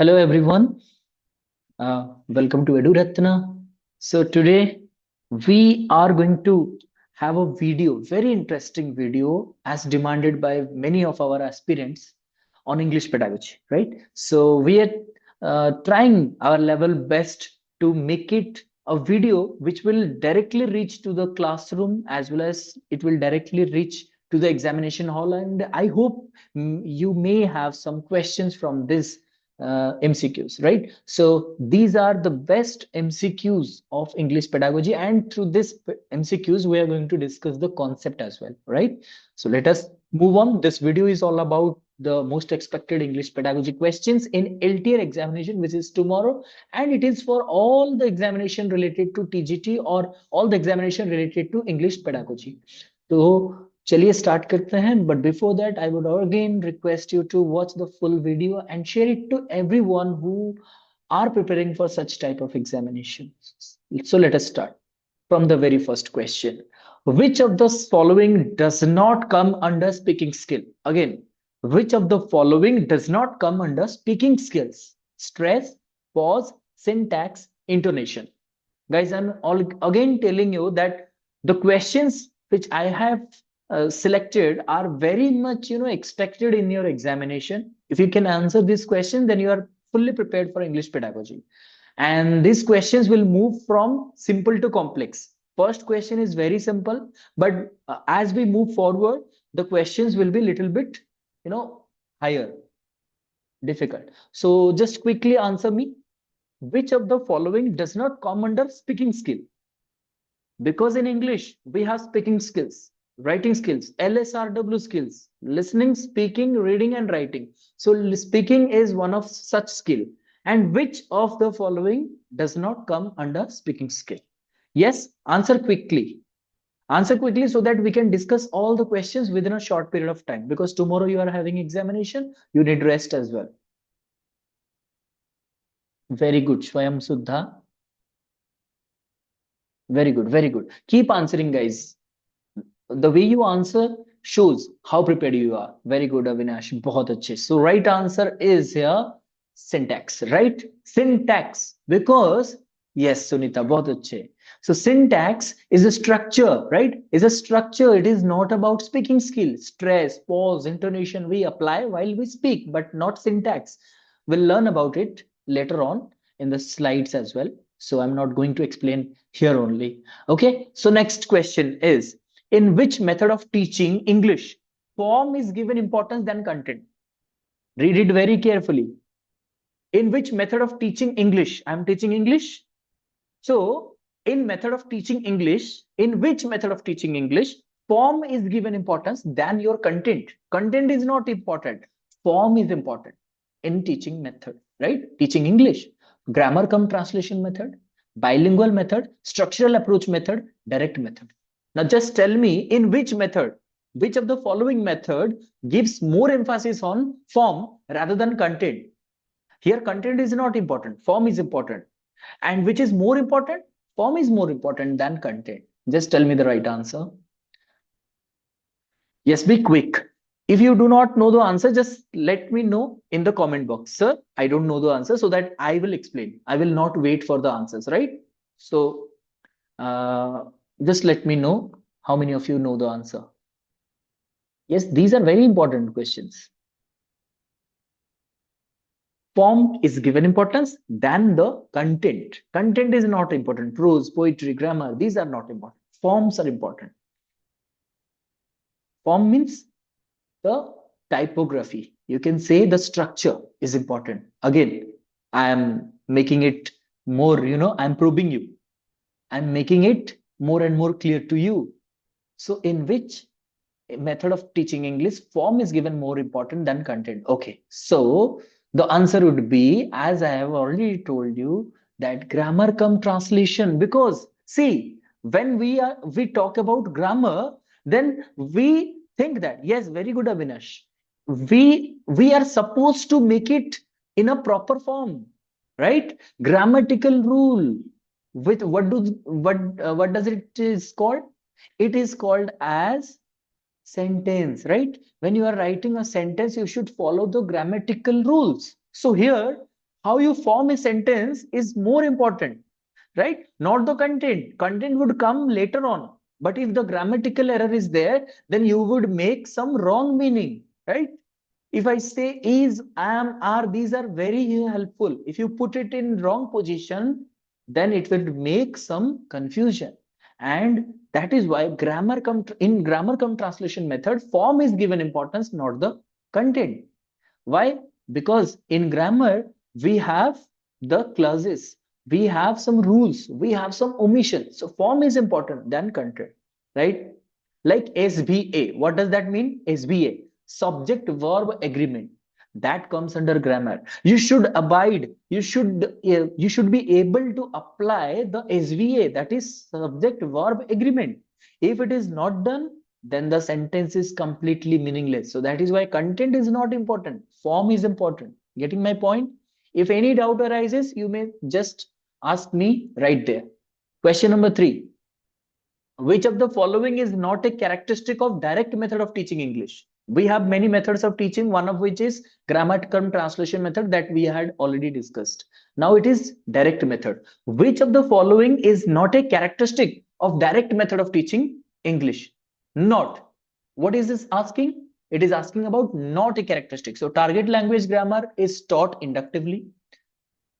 Hello everyone, welcome to EduRatna. So today we are going to have a video, very interesting video as demanded by many of our aspirants on English pedagogy, right? So we are trying our level best to make it a video which will directly reach to the classroom as well as it will directly reach to the examination hall. And I hope you may have some questions from this MCQs, right? So these are the best MCQs of English pedagogy, and through this MCQs, we are going to discuss the concept as well, right? So let us move on. This video is all about the most expected English pedagogy questions in LTR examination, which is tomorrow, and it is for all the examination related to TGT or all the examination related to English pedagogy. So चलिए start करते हैं but before that I would again request you to watch the full video and share it to everyone who are preparing for such type of examinations. So let us start from the very first question. Which of the following does not come under speaking skill? Again, which of the following does not come under speaking skills? Stress, pause, syntax, intonation. Guys, I'm all again telling you that the questions which I have selected are very much expected in your examination. If you can answer this question, then you are fully prepared for English pedagogy. And these questions will move from simple to complex. First question is very simple, but as we move forward, the questions will be little bit higher, difficult. So just quickly answer me, which of the following does not come under speaking skill? Because in English we have speaking skills, writing skills, LSRW skills, listening, speaking, reading, and writing. So speaking is one of such skill. And which of the following does not come under speaking skill? Yes, answer quickly. Answer quickly so that we can discuss all the questions within a short period of time. Because tomorrow you are having examination, you need rest as well. Very good, Swayam Suddha. Very good, very good. Keep answering, guys. The way you answer shows how prepared you are. Very good, Avinash. बहुत अच्छे. So right answer is here syntax, right? Syntax. Because yes, Sunita, बहुत अच्छे. So syntax is a structure, right? Is a structure. It is not about speaking skill. Stress, pause, intonation we apply while we speak, but not syntax. We'll learn about it later on in the slides as well. So I'm not going to explain here only. Okay. So next question is, in which method of teaching English form is given importance than content? Read it very carefully. In which method of teaching English? I'm teaching English. So in method of teaching English, in which method of teaching English, form is given importance than your content? Content is not important. Form is important in teaching method, right? Teaching English. Grammar cum translation method, bilingual method, structural approach method, direct method. Now just tell me, in which method, which of the following method gives more emphasis on form rather than content? Here content is not important, form is important. And which is more important? Form is more important than content. Just tell me the right answer. Yes, be quick. If you do not know the answer, just let me know in the comment box. Sir, I don't know the answer, so that I will explain. I will not wait for the answers, right? So just let me know how many of you know the answer. Yes, these are very important questions. Form is given importance than the content. Content is not important. Prose, poetry, grammar, these are not important. Forms are important. Form means the typography. You can say the structure is important. Again, I am making it more, I'm probing you. I'm making it more and more clear to you. So in which method of teaching English, form is given more important than content? Okay, so the answer would be, as I have already told you, that grammar cum translation. Because see, when we talk about grammar, then we think that, yes, very good, Avinash, we are supposed to make it in a proper form, right? Grammatical rule. With what does it is called? It is called as sentence, right? When you are writing a sentence, you should follow the grammatical rules. So here how you form a sentence is more important, right? Not the content. Content would come later on. But if the grammatical error is there, then you would make some wrong meaning, right? If I say is, am, are, these are very helpful. If you put it in wrong position, then it will make some confusion. And that is why in grammar come translation method, form is given importance, not the content. Why? Because in grammar, we have the clauses, we have some rules, we have some omissions. So form is important than content, right? Like SBA. What does that mean? SBA, subject verb agreement. That comes under grammar. You should abide, you should be able to apply the SVA, that is subject verb agreement. If it is not done, then the sentence is completely meaningless. So that is why content is not important, form is important. Getting my point? If any doubt arises, you may just ask me right there. Question number 3. Which of the following is not a characteristic of direct method of teaching English? We have many methods of teaching, one of which is grammatical translation method that we had already discussed. Now it is direct method. Which of the following is not a characteristic of direct method of teaching English? Not. What is this asking? It is asking about not a characteristic. So target language grammar is taught inductively.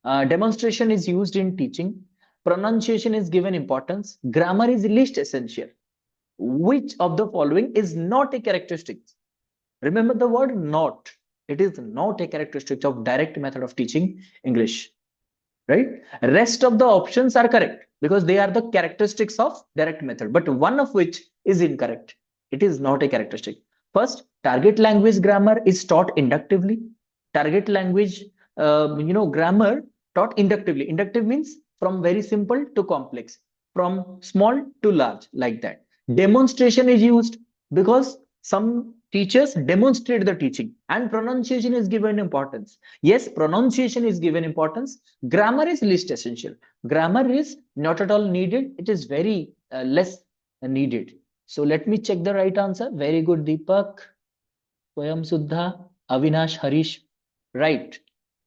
Demonstration is used in teaching. Pronunciation is given importance. Grammar is least essential. Which of the following is not a characteristic? Remember the word not. It is not a characteristic of direct method of teaching English, right? Rest of the options are correct because they are the characteristics of direct method, but one of which is incorrect. It is not a characteristic. First, target language grammar is taught inductively. Target language, grammar taught inductively. Inductive means from very simple to complex, from small to large, like that. Demonstration is used because some teachers demonstrate the teaching, and pronunciation is given importance. Yes, pronunciation is given importance. Grammar is least essential. Grammar is not at all needed. It is very less needed. So let me check the right answer. Very good, Deepak, Swayam Suddha, Avinash, Harish. Right.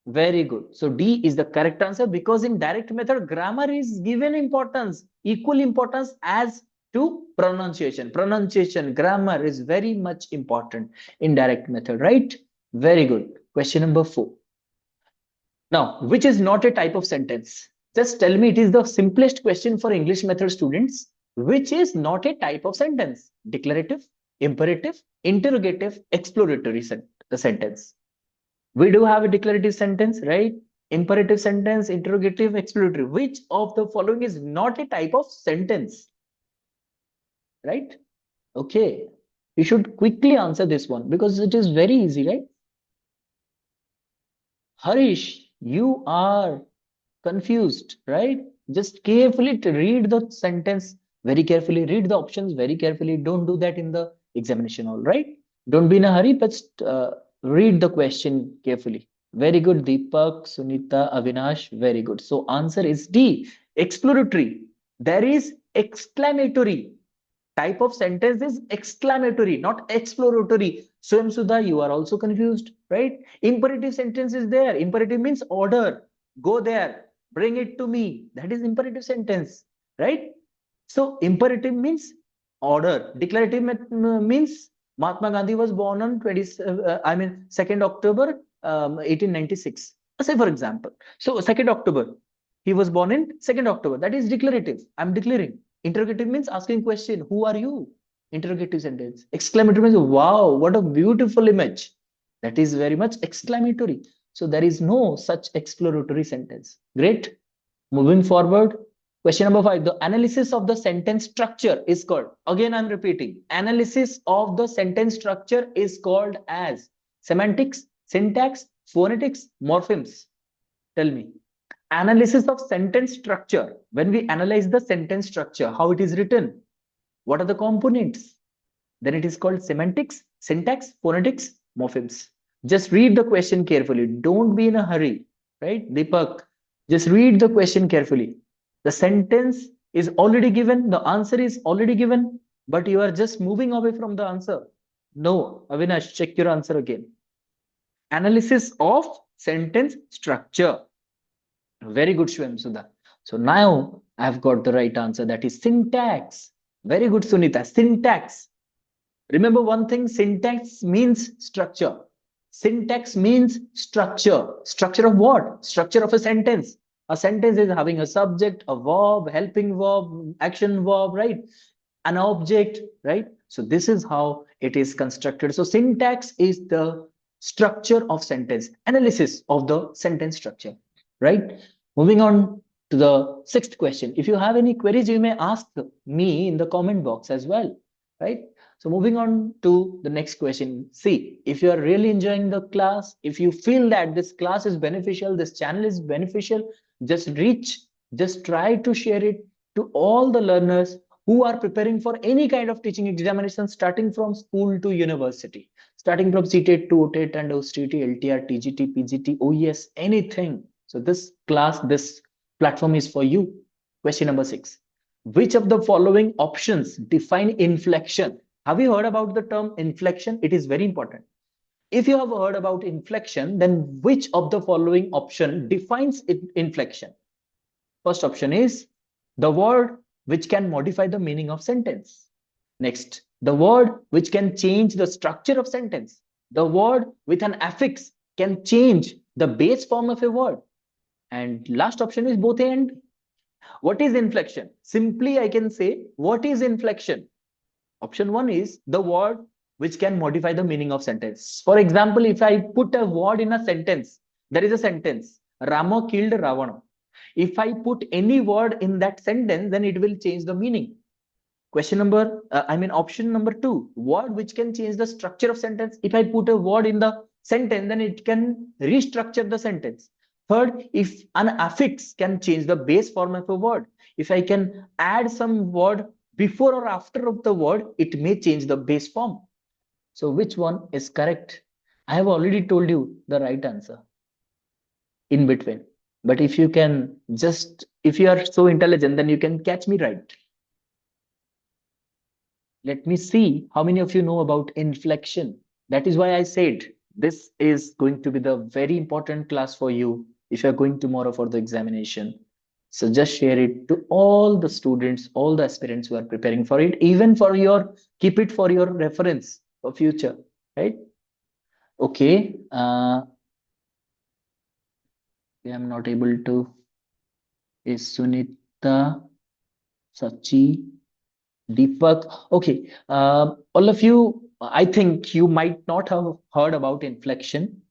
Very good. So D is the correct answer because in direct method, grammar is given importance, equal importance as to pronunciation. Pronunciation, grammar is very much important in direct method, right? Very good. Question number 4. Now, which is not a type of sentence? Just tell me, it is the simplest question for English method students. Which is not a type of sentence? Declarative, imperative, interrogative, exploratory sentence. We do have a declarative sentence, right? Imperative sentence, interrogative, exploratory. Which of the following is not a type of sentence? Right? Okay. You should quickly answer this one because it is very easy, right? Harish, you are confused, right? Just carefully to read the sentence very carefully, read the options very carefully. Don't do that in the examination, all right? Don't be in a hurry, but read the question carefully. Very good, Deepak, Sunita, Avinash, very good. So answer is D, exploratory. There is exclamatory. Type of sentence is exclamatory, not exploratory. Swam Sudha, you are also confused, right? Imperative sentence is there. Imperative means order. Go there, bring it to me. That is imperative sentence, right? So imperative means order. Declarative means Mahatma Gandhi was born on 2nd October 1896. Say for example. So 2nd October. He was born in 2nd October. That is declarative. I'm declaring. Interrogative means asking question. Who are you? Interrogative sentence. Exclamatory means wow, what a beautiful image. That is very much exclamatory. So there is no such exploratory sentence. Great. Moving forward. Question number 5. The analysis of the sentence structure is called. Again, I'm repeating. Analysis of the sentence structure is called as semantics, syntax, phonetics, morphemes. Tell me. Analysis of sentence structure. When we analyze the sentence structure, how it is written, what are the components? Then it is called semantics, syntax, phonetics, morphemes. Just read the question carefully. Don't be in a hurry, right? Deepak, just read the question carefully. The sentence is already given. The answer is already given, but you are just moving away from the answer. No, Avinash, check your answer again. Analysis of sentence structure. Very good, Shwem Sudha. So now I've got the right answer. That is syntax. Very good, Sunita. Syntax. Remember one thing, syntax means structure. Syntax means structure. Structure of what? Structure of a sentence. A sentence is having a subject, a verb, helping verb, action verb, right? An object, right? So this is how it is constructed. So syntax is the structure of sentence, analysis of the sentence structure, right? Moving on to the sixth question. If you have any queries, you may ask me in the comment box as well, right? So moving on to the next question. See, if you are really enjoying the class, if you feel that this class is beneficial, this channel is beneficial, just try to share it to all the learners who are preparing for any kind of teaching examination, starting from school to university, starting from CTET to OTET and OSSTET, LTR, TGT, PGT, OES, anything. So this class, this platform is for you. Question number 6. Which of the following options define inflection? Have you heard about the term inflection? It is very important. If you have heard about inflection, then which of the following option defines inflection? First option is the word which can modify the meaning of sentence. Next, the word which can change the structure of sentence. The word with an affix can change the base form of a word. And last option is both and. What is inflection? Simply, I can say, what is inflection? Option 1 is the word which can modify the meaning of sentence. For example, if I put a word in a sentence, there is a sentence, Rama killed Ravana. If I put any word in that sentence, then it will change the meaning. Option number 2, word which can change the structure of sentence. If I put a word in the sentence, then it can restructure the sentence. Third, if an affix can change the base form of a word. If I can add some word before or after of the word, it may change the base form. So which one is correct? I have already told you the right answer in between. But if you are so intelligent, then you can catch me right. Let me see how many of you know about inflection. That is why I said this is going to be the very important class for you if you're going tomorrow for the examination. So just share it to all the students, all the aspirants who are preparing for it, even for keep it for your reference for future, right? Okay. I'm not able to. Is Sunita, Sachi, Deepak? Okay. All of you, I think you might not have heard about inflection.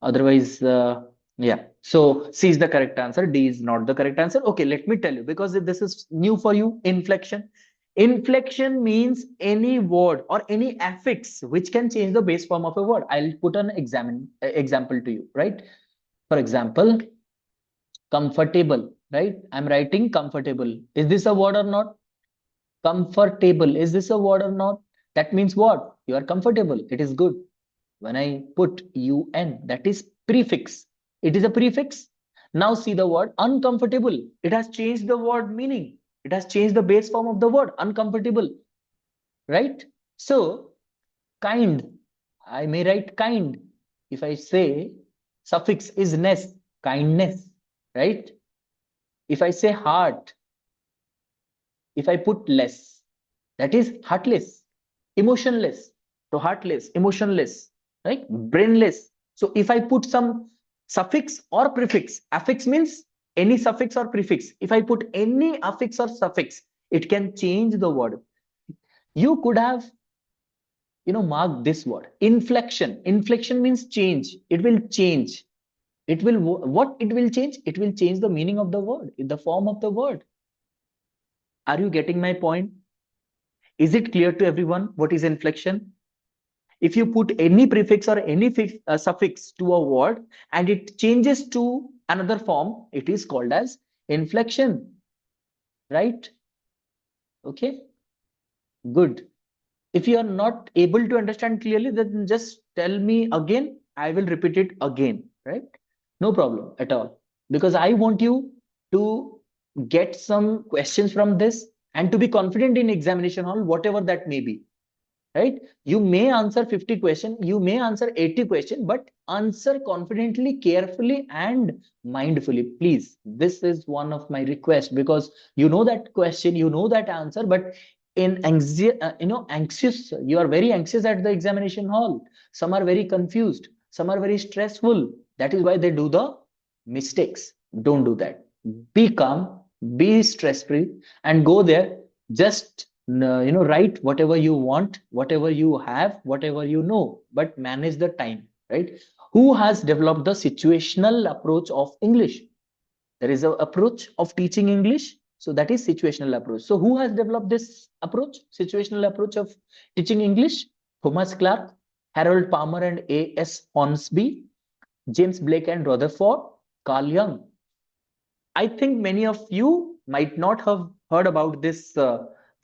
Otherwise, yeah. So C is the correct answer. D is not the correct answer. Okay, let me tell you, because this is new for you, inflection. Inflection means any word or any affix which can change the base form of a word. I'll put an example to you, right? For example, comfortable, right? I'm writing comfortable. Is this a word or not? Comfortable. Is this a word or not? That means what? You are comfortable. It is good. When I put UN, that is prefix. It is a prefix. Now see the word uncomfortable. It has changed the word meaning. It has changed the base form of the word uncomfortable, right? So kind, I may write kind. If I say suffix is ness, kindness, right? If I say heart, if I put less, that is heartless, emotionless. So heartless, emotionless, right? Brainless. So if I put some suffix or prefix, affix means any suffix or prefix. If I put any affix or suffix, it can change the word. You could have, marked this word, inflection. Inflection means change. It will change. It will change? It will change the meaning of the word, in the form of the word. Are you getting my point? Is it clear to everyone what is inflection? If you put any prefix or any suffix to a word and it changes to another form, it is called as inflection, right? Okay, good. If you are not able to understand clearly, then just tell me again. I will repeat it again, right? No problem at all. Because I want you to get some questions from this and to be confident in examination hall, whatever that may be, right? You may answer 50 question, you may answer 80 question, but answer confidently, carefully, and mindfully, please. This is one of my requests, because you know that question, you know that answer, but in anxious, you are very anxious at the examination hall. Some are very confused, some are very stressful. That is why they do the mistakes. Don't do that. Be calm, be stress free, and go there. Just write whatever you want, whatever you have, whatever you know, but manage the time, right? Who has developed the situational approach of English? There is an approach of teaching English, so that is situational approach. So who has developed this approach, situational approach of teaching English? Thomas Clark, Harold Palmer and A.S. Hornsby, James Blake and Rutherford, Carl Jung. I think many of you might not have heard about this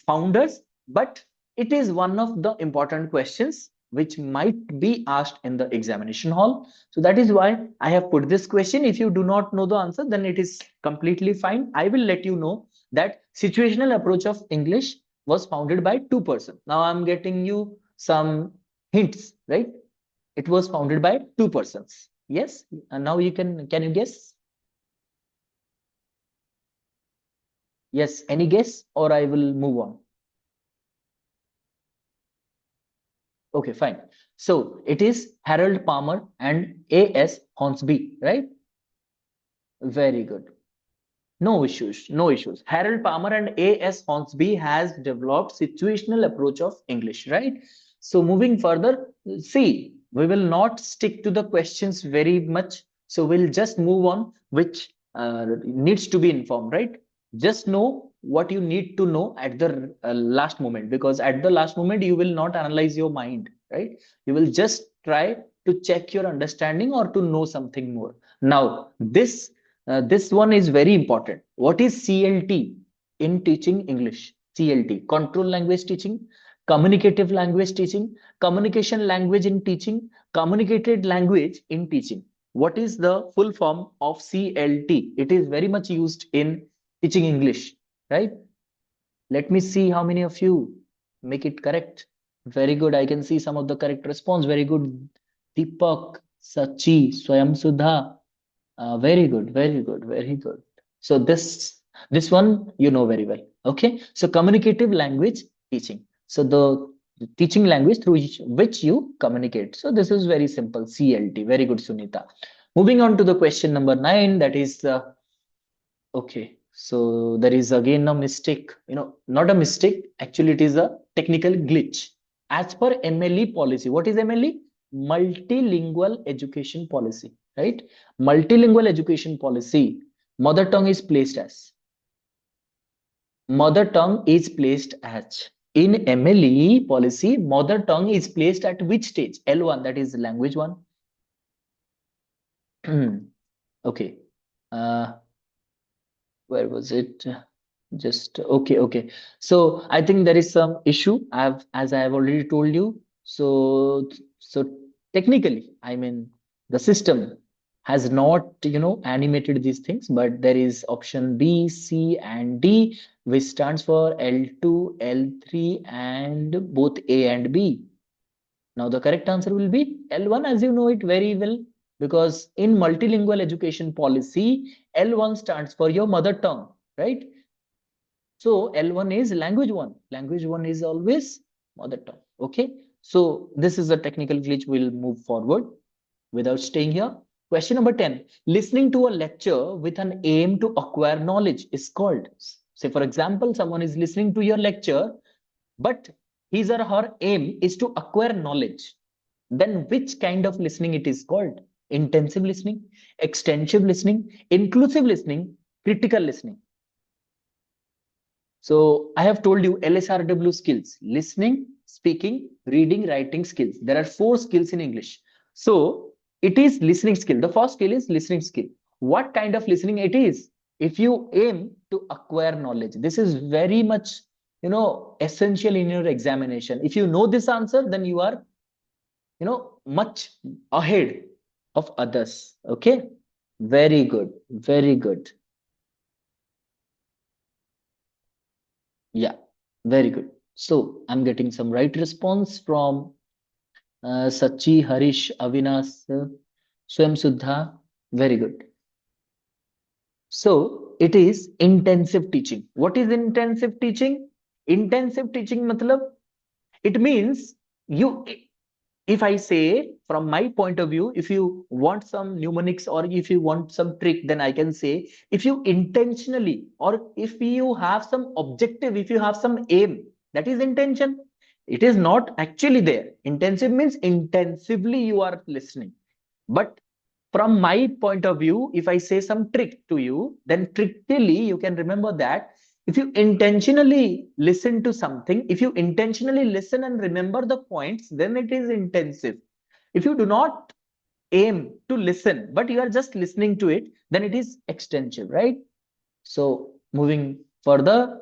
founders, but it is one of the important questions which might be asked in the examination hall. So that is why I have put this question. If you do not know the answer, then it is completely fine. I will let you know that situational approach of English was founded by two persons. Now I'm getting you some hints, right? It was founded by two persons. Yes. And now you can you guess? Yes, any guess, or I will move on? Okay, fine. So it is Harold Palmer and A.S. Hornsby, right? Very good. No issues, no issues. Harold Palmer and A.S. Hornsby has developed situational approach of English, right? So moving further, see, we will not stick to the questions very much. So we'll just move on, which needs to be informed, right? Just know what you need to know at the last moment, because at the last moment, you will not analyze your mind, right? You will just try to check your understanding or to know something more. Now, this one is very important. What is CLT in teaching English? CLT, control language teaching, communicative language teaching, communication language in teaching, communicated language in teaching. What is the full form of CLT? It is very much used in teaching English, right? Let me see how many of you make it correct. Very good. I can see some of the correct response. Very good. Deepak, Sachi, Swayam Sudha. Very good, very good, very good. So this one you know very well. Okay. So communicative language teaching. So the teaching language through which you communicate. So this is very simple. CLT. Very good, Sunita. Moving on to the question number 9. That is okay. So there is again a mistake. Not a mistake. Actually, it is a technical glitch. As per MLE policy, what is MLE? Multilingual education policy, right? Multilingual education policy. Mother tongue is placed as. Mother tongue is placed as. In MLE policy, mother tongue is placed at which stage? L1, that is language 1. Okay. Where was it? Just okay. So I think there is some issue. As I have already told you. So technically, I mean, the system has not animated these things, but there is option B, C, and D, which stands for L2, L3, and both A and B. Now the correct answer will be L1, as you know it very well, because in multilingual education policy, L1 stands for your mother tongue, right? So L1 is language 1. Language 1 is always mother tongue. Okay. So this is a technical glitch. We'll move forward without staying here. Question number 10. Listening to a lecture with an aim to acquire knowledge is called. Say, for example, someone is listening to your lecture, but his or her aim is to acquire knowledge. Then which kind of listening it is called? Intensive listening, extensive listening, inclusive listening, critical listening. So I have told you LSRW skills: listening, speaking, reading, writing skills. There are 4 skills in English. So it is listening skill. The first skill is listening skill. What kind of listening it is? If you aim to acquire knowledge, this is very much essential in your examination. If you know this answer, then you are much ahead of others. Okay. Very good. Very good. Yeah, very good. So I'm getting some right response from Sachi, Harish, Avinash, Swam Suddha. Very good. So it is intensive teaching. What is intensive teaching? Intensive teaching matlab, it means you, if I say from my point of view, if you want some mnemonics or if you want some trick, then I can say if you intentionally or if you have some objective, if you have some aim, that is intention. It is not actually there. Intensive means intensively you are listening. But from my point of view, if I say some trick to you, then trickily you can remember that if you intentionally listen to something, if you intentionally listen and remember the points, then it is intensive. If you do not aim to listen, but you are just listening to it, then it is extensive, right? So moving further,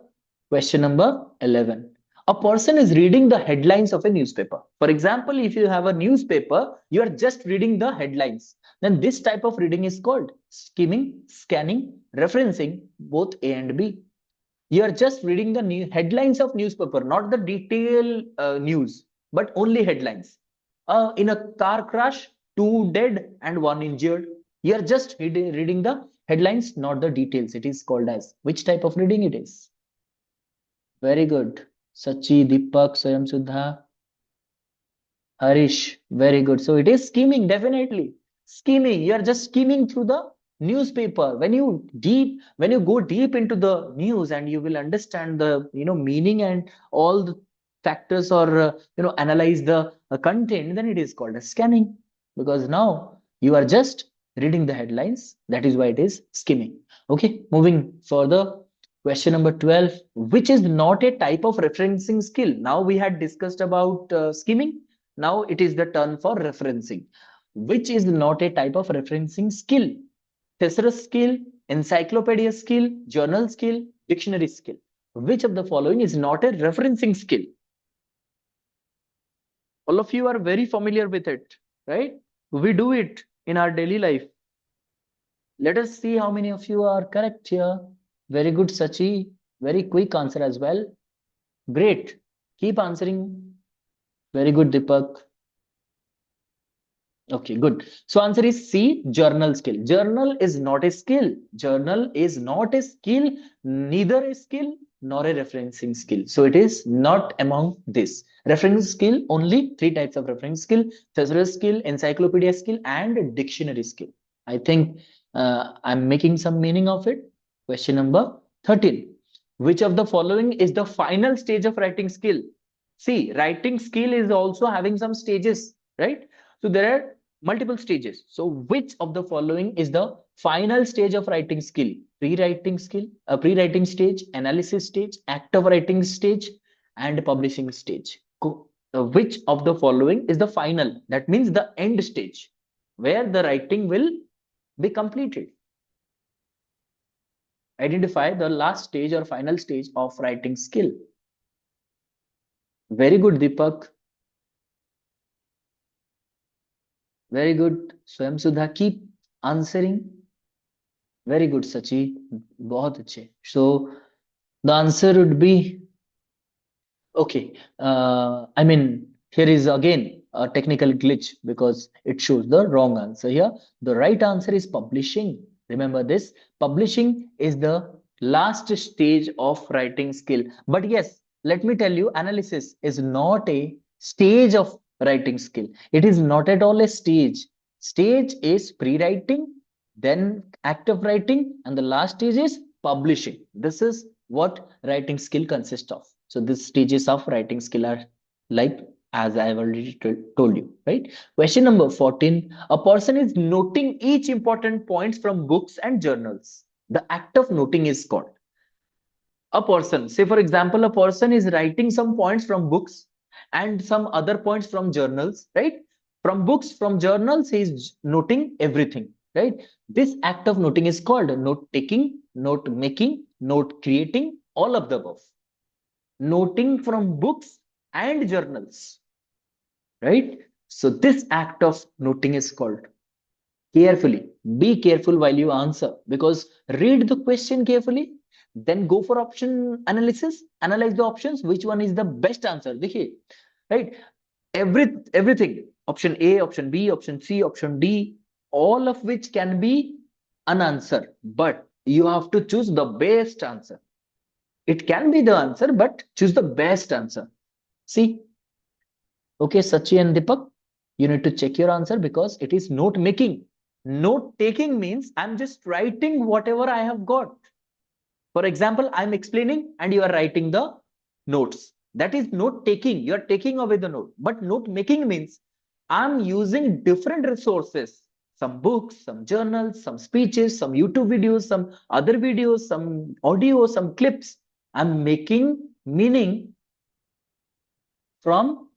question number 11. A person is reading the headlines of a newspaper. For example, if you have a newspaper, you are just reading the headlines. Then this type of reading is called skimming, scanning, referencing both A and B. You are just reading the headlines of newspaper, not the detailed news, but only headlines. In a car crash, 2 dead and 1 injured. You are just reading the headlines, not the details. It is called as which type of reading it is? Very good. Sachi, Deepak, Swayam Sudha, Harish. Very good. So it is skimming, definitely. Skimming. You are just skimming through the newspaper. When you go deep into the news and you will understand the meaning and all the factors or analyze the content, then it is called as scanning. Because now you are just reading the headlines. That is why it is skimming. Okay, moving further. Question number 12, which is not a type of referencing skill. Now we had discussed about skimming. Now it is the turn for referencing, which is not a type of referencing skill. Thesaurus skill, encyclopedia skill, journal skill, dictionary skill. Which of the following is not a referencing skill? All of you are very familiar with it, right? We do it in our daily life. Let us see how many of you are correct here. Very good, Sachi. Very quick answer as well. Great. Keep answering. Very good, Deepak. Okay, good. So answer is C, journal skill. Journal is not a skill. Journal is not a skill, neither a skill nor a referencing skill. So it is not among this. Reference skill, only 3 types of reference skill: thesaurus skill, encyclopedia skill, and dictionary skill. I think I'm making some meaning of it. Question number 13. Which of the following is the final stage of writing skill? See, writing skill is also having some stages, right? So there are multiple stages. So which of the following is the final stage of writing skill? Pre-writing skill, a pre-writing stage, analysis stage, active writing stage, and publishing stage. Which of the following is the final? That means the end stage where the writing will be completed. Identify the last stage or final stage of writing skill. Very good, Deepak. Very good. Swayam Sudha, keep answering. Very good, Sachi. बहुत अच्छे. So the answer would be okay. I mean, here is again a technical glitch because it shows the wrong answer here. The right answer is publishing. Remember this. Publishing is the last stage of writing skill. But yes, let me tell you, analysis is not a stage of writing skill. It is not at all a stage. Stage is pre-writing, then active writing, and the last stage is publishing. This is what writing skill consists of. So these stages of writing skill are like as I have already told you, right? Question number 14. A person is noting each important points from books and journals. The act of noting is called. A person, say for example, a person is writing some points from books and some other points from journals, right? From books, from journals, he is noting everything, right? This act of noting is called note taking, note making, note creating, all of the above. Noting from books and journals, right? So this act of noting is called. Carefully, be careful while you answer because read the question carefully. Then go for option analysis, analyze the options, which one is the best answer. देखिए, right? Everything, option A, option B, option C, option D, all of which can be an answer, but you have to choose the best answer. It can be the answer, but choose the best answer. See, okay, Sachi and Deepak, you need to check your answer because it is note making. Note taking means I'm just writing whatever I have got. For example, I'm explaining and you are writing the notes. That is note taking. You are taking away the note. But note making means I'm using different resources, some books, some journals, some speeches, some YouTube videos, some other videos, some audio, some clips. I'm making meaning from,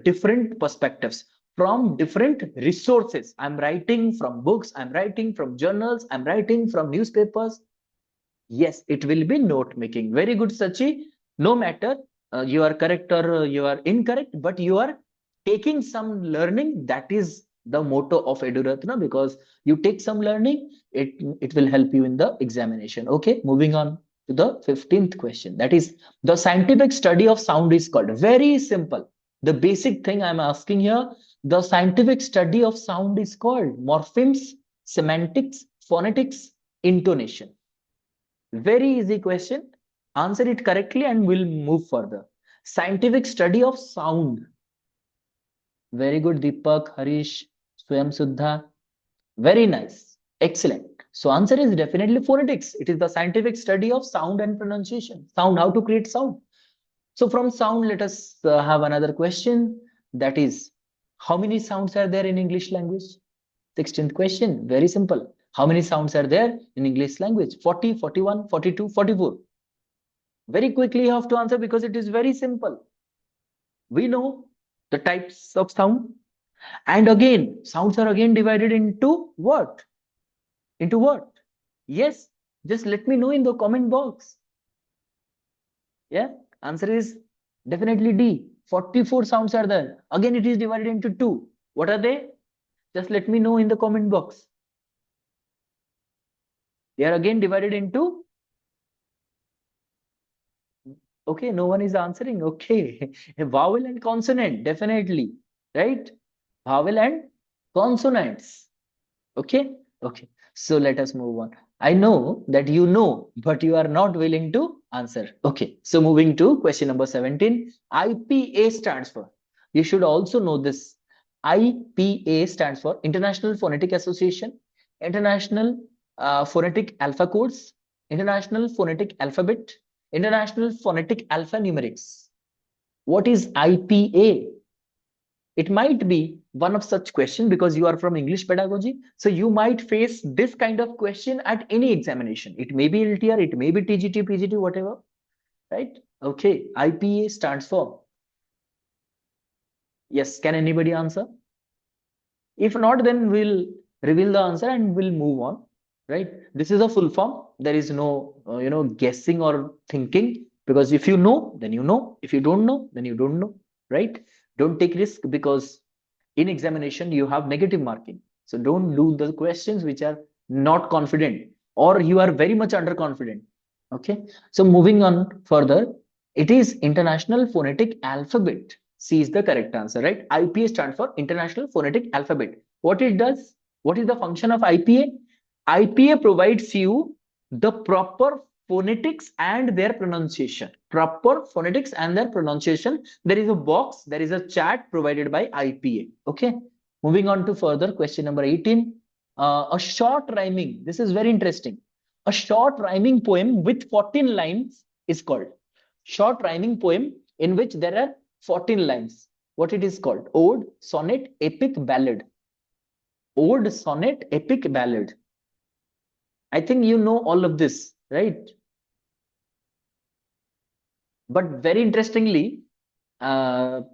different perspectives, from different resources. I'm writing from books, I'm writing from journals, I'm writing from newspapers. Yes, it will be note making. Very good, Sachi. No matter you are correct or you are incorrect, but you are taking some learning. That is the motto of EduRatna, because you take some learning, it will help you in the examination. Okay, moving on to the 15th question. That is, the scientific study of sound is called. Very simple. The basic thing I'm asking here, the scientific study of sound is called morphemes, semantics, phonetics, intonation. Very easy question. Answer it correctly and we'll move further. Scientific study of sound. Very good, Deepak, Harish, Swayam Suddha. Very nice. Excellent. So answer is definitely phonetics. It is the scientific study of sound and pronunciation. Sound, how to create sound. So from sound, let us have another question. That is, how many sounds are there in English language? 16th question. Very simple. How many sounds are there in English language? 40, 41, 42, 44. Very quickly you have to answer because it is very simple. We know the types of sound. And again, sounds are again divided into what? Into what? Yes, just let me know in the comment box. Yeah, answer is definitely D. 44 sounds are there. Again, it is divided into two. What are they? Just let me know in the comment box. They are again divided into. Okay, no one is answering. Okay, vowel and consonant, definitely, right? Vowel and consonants. Okay, okay. So let us move on. I know that you know, but you are not willing to answer. Okay, so moving to question number 17. IPA stands for. You should also know this. IPA stands for International Phonetic Association, International Phonetic Alpha Codes, International Phonetic Alphabet, International Phonetic Alphanumerics. What is IPA? It might be one of such questions because you are from English pedagogy. So you might face this kind of question at any examination. It may be LTR, it may be TGT, PGT, whatever, right? Okay, IPA stands for. Yes, can anybody answer? If not, then we'll reveal the answer and we'll move on, right? This is a full form. There is no, guessing or thinking, because if you know, then you know. If you don't know, then you don't know, right? Don't take risk, because in examination you have negative marking. So don't do the questions which are not confident or you are very much underconfident. Okay. So moving on further, it is International Phonetic Alphabet. C is the correct answer, right? IPA stands for International Phonetic Alphabet. What it does? What is the function of IPA? IPA provides you the proper phonetics and their pronunciation. Proper phonetics and their pronunciation. There is a box, there is a chat provided by IPA. Okay. Moving on to further question number 18. A short rhyming. This is very interesting. A short rhyming poem with 14 lines is called. Short rhyming poem in which there are 14 lines. What it is called? Ode, sonnet, epic, ballad. Ode, sonnet, epic, ballad. I think you know all of this, right? But very interestingly, can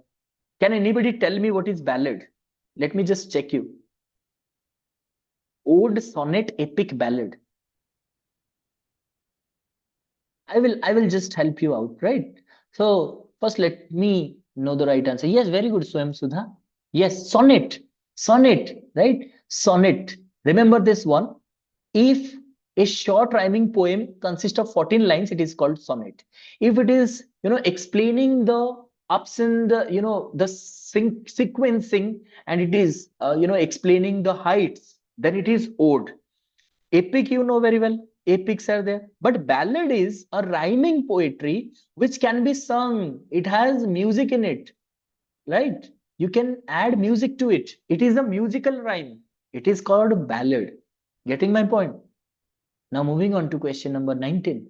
anybody tell me what is ballad? Let me just check you. Ode, sonnet, epic, ballad. I will just help you out, right? So first let me know the right answer. Yes, very good, Swayam Sudha. Yes, sonnet, right? Sonnet. Remember this one. If A short rhyming poem consists of 14 lines. It is called sonnet. If it is, explaining the ups and the, the sequencing, and it is, explaining the heights, then it is ode. Epic, you know very well. Epics are there. But ballad is a rhyming poetry which can be sung. It has music in it, right? You can add music to it. It is a musical rhyme. It is called ballad. Getting my point? Now moving on to question number 19.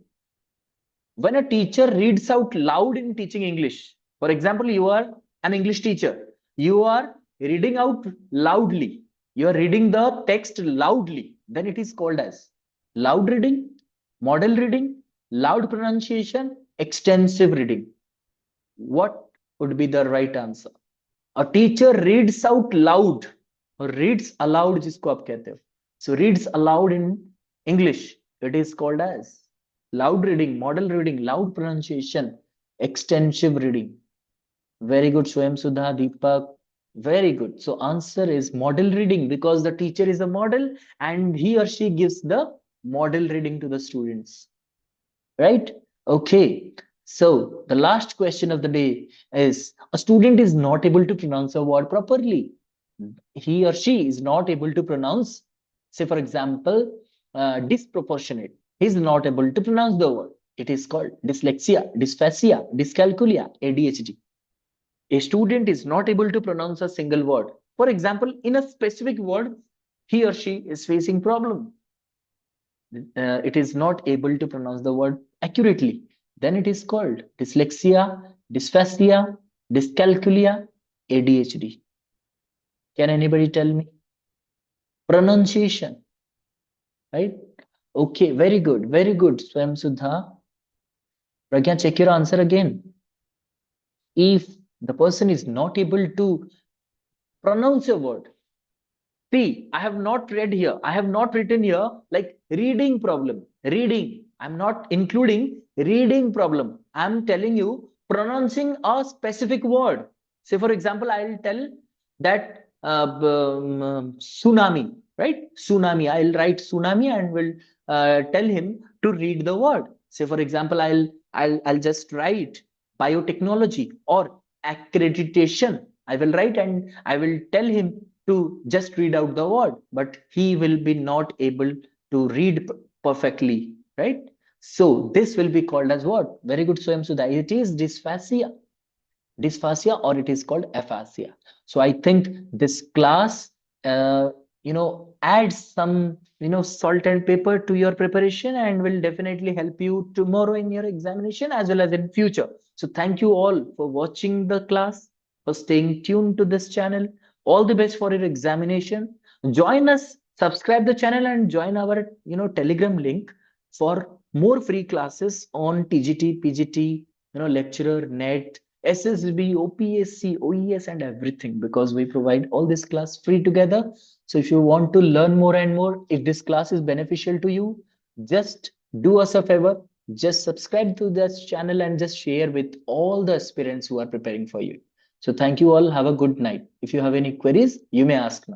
When a teacher reads out loud in teaching English, for example, you are an English teacher, you are reading out loudly, you are reading the text loudly, then it is called as loud reading, model reading, loud pronunciation, extensive reading. What would be the right answer? A teacher reads out loud or reads aloud, जिसको आप कहते हो. So reads aloud in English. It is called as loud reading, model reading, loud pronunciation, extensive reading. Very good, Swayam Sudha, Deepak. Very good. So answer is model reading, because the teacher is a model and he or she gives the model reading to the students. Right? Okay. So the last question of the day is, a student is not able to pronounce a word properly. He or she is not able to pronounce, say for example, disproportionate. He is not able to pronounce the word. It is called dyslexia, dysphasia, dyscalculia, ADHD. A student is not able to pronounce a single word. For example, in a specific word, he or she is facing problem. It is not able to pronounce the word accurately. Then it is called dyslexia, dysphasia, dyscalculia, ADHD. Can anybody tell me? Pronunciation, right? Okay, very good, Swayam Sudha. Pragya, check your answer again. If the person is not able to pronounce a word, see, I have not read here. I have not written here like reading problem. Reading. I'm not including reading problem. I'm telling you pronouncing a specific word. Say, for example, I'll tell that tsunami, right? Tsunami. I'll write tsunami and will tell him to read the word. Say, for example, I'll just write biotechnology or accreditation. I will write and I will tell him to just read out the word, but he will be not able to read perfectly, right? So this will be called as what? Very good, Swayam Sudha. It is dysphasia, or it is called aphasia. So I think this class, adds some, salt and pepper to your preparation and will definitely help you tomorrow in your examination as well as in future. So thank you all for watching the class, for staying tuned to this channel. All the best for your examination. Join us, subscribe the channel and join our, Telegram link for more free classes on TGT, PGT, lecturer, net, SSB, OPSC, OES and everything, because we provide all this class free together. So if you want to learn more and more, if this class is beneficial to you, just do us a favor, just subscribe to this channel and just share with all the aspirants who are preparing for you. So thank you all. Have a good night. If you have any queries, you may ask now.